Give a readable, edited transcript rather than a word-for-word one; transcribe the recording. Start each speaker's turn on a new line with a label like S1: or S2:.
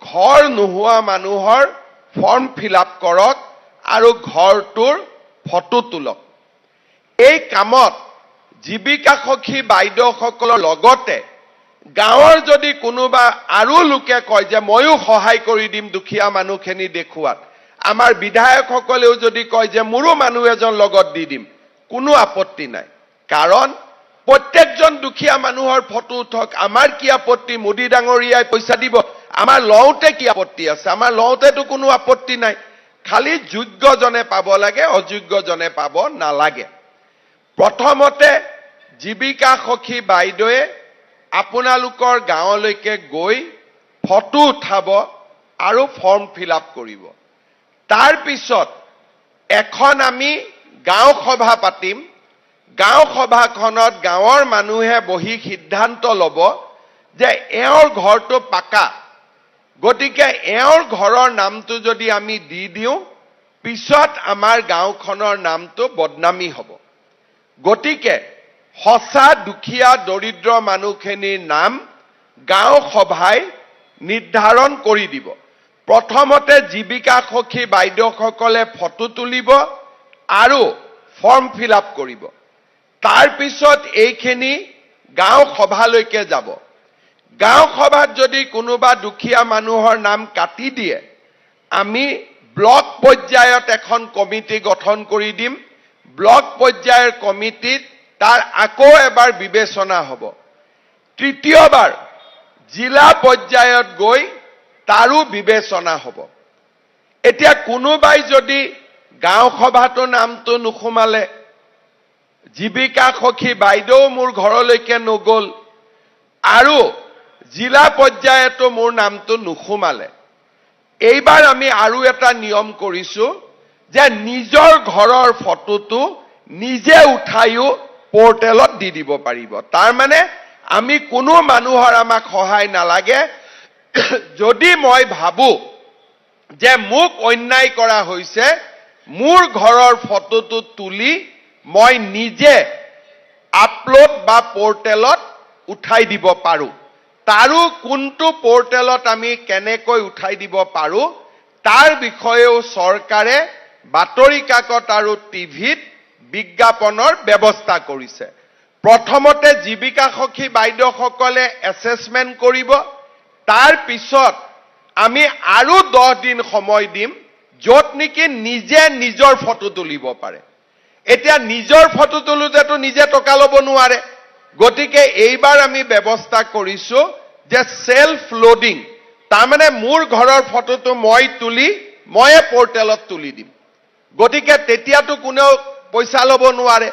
S1: ঘৰ নোহোৱা মানুহৰ ফৰ্ম ফিল আপ কৰক আৰু ঘৰটোৰ ফটো তোলক। এই কামত জীৱিকা সখী বাইদেউসকলৰ লগতে গাঁৱৰ যদি কোনোবা আৰু লোকে কয় যে ময়ো সহায় কৰি দিম দুখীয়া মানুহখিনি দেখুৱাত, আমাৰ বিধায়কসকলেও যদি কয় যে মোৰো মানুহ এজন লগত দি দিম, কোনো আপত্তি নাই। কাৰণ প্ৰত্যেকজন দুখীয়া মানুহৰ ফটো উঠক, আমাৰ কি আপত্তি? মোদী ডাঙৰীয়াই পইচা দিব, আমাৰ লওঁতে কি আপত্তি আছে? আমাৰ লওঁতেতো কোনো আপত্তি নাই। খালি যোগ্যজনে পাব লাগে, অযোগ্যজনে পাব নালাগে। প্ৰথমতে জীৱিকা সখী বাইদেৱে আপোনালোকৰ গাঁৱলৈকে গৈ ফটো উঠাব আৰু ফৰ্ম ফিল আপ কৰিব। তাৰ পিছত এখন আমি গাঁও সভা পাতিম। গাঁও সভাখনত গাঁৱৰ মানুহে বহি সিদ্ধান্ত ল'ব যে এওঁৰ ঘৰটো পাকা, গতিকে এওঁৰ ঘৰৰ নামটো যদি আমি দি দিওঁ, পিছত আমাৰ গাঁওখনৰ নামটো বদনামী হ'ব। গতিকে সঁচা দুখীয়া দৰিদ্ৰ মানুহখিনিৰ নাম গাঁও সভাই নিৰ্ধাৰণ কৰি দিব। প্ৰথমতে জীৱিকা সখী বাইদেউসকলে ফটো তুলিব আৰু ফৰ্ম ফিল আপ কৰিব। তাৰ পিছত এইখিনি গাঁও সভালৈকে যাব। গাঁও সভাত যদি কোনোবা দুখীয়া মানুহৰ নাম কাটি দিয়ে, আমি ব্লক পৰ্যায়ত এখন কমিটি গঠন কৰি দিম। ব্লক পৰ্যায়ৰ কমিটিত তাৰ আকৌ এবাৰ বিবেচনা হ'ব। তৃতীয়বাৰ জিলা পৰ্যায়ত গৈ তাৰো বিবেচনা হ'ব। এতিয়া কোনোবাই যদি গাঁও সভাটো নামটো নুসুমালে, জীৱিকা সখী বাইদেউ মোৰ ঘৰলৈকে নগ'ল আৰু জিলা পৰ্যায়তো মোৰ নামটো নুসুমালে, এইবাৰ আমি আৰু এটা নিয়ম কৰিছো যে নিজৰ ঘৰৰ ফটোটো নিজে উঠাইও পৰ্টেলত দি দিব পাৰিব। তাৰ মানে আমি কোনো মানুহৰ আমাক সহায় নালাগে। যদি মই ভাবো যে মোক অন্যায় কৰা হৈছে, মোৰ ঘৰৰ ফটোটো তুলি মই নিজে আপলোড বা পৰ্টেলত উঠাই দিব পাৰো। তাৰো কোনটো পৰ্টেলত আমি কেনেকৈ উঠাই দিব পাৰো তাৰ বিষয়েও চৰকাৰে বাতৰি কাকত আৰু টিভিত বিজ্ঞাপনৰ ব্যৱস্থা কৰিছে। প্ৰথমতে জীৱিকা সখী বাইদেউসকলে এছেছমেণ্ট কৰিব। তাৰ পিছত আমি আৰু 10 দিন সময় দিম, য'ত নেকি নিজে নিজৰ ফটো তুলিব পাৰে। এতিয়া নিজৰ ফটো তোলোতেতো নিজে টকা ল'ব নোৱাৰে, গতিকে এইবাৰ আমি ব্যৱস্থা কৰিছো যে সেলফ লোডিং, তাৰমানে মোৰ ঘৰৰ ফটোটো মই তুলি ময়ে পৰ্টেলত তুলি দিম। গতিকে তেতিয়াতো কোনেও পইচা ল'ব নোৱাৰে।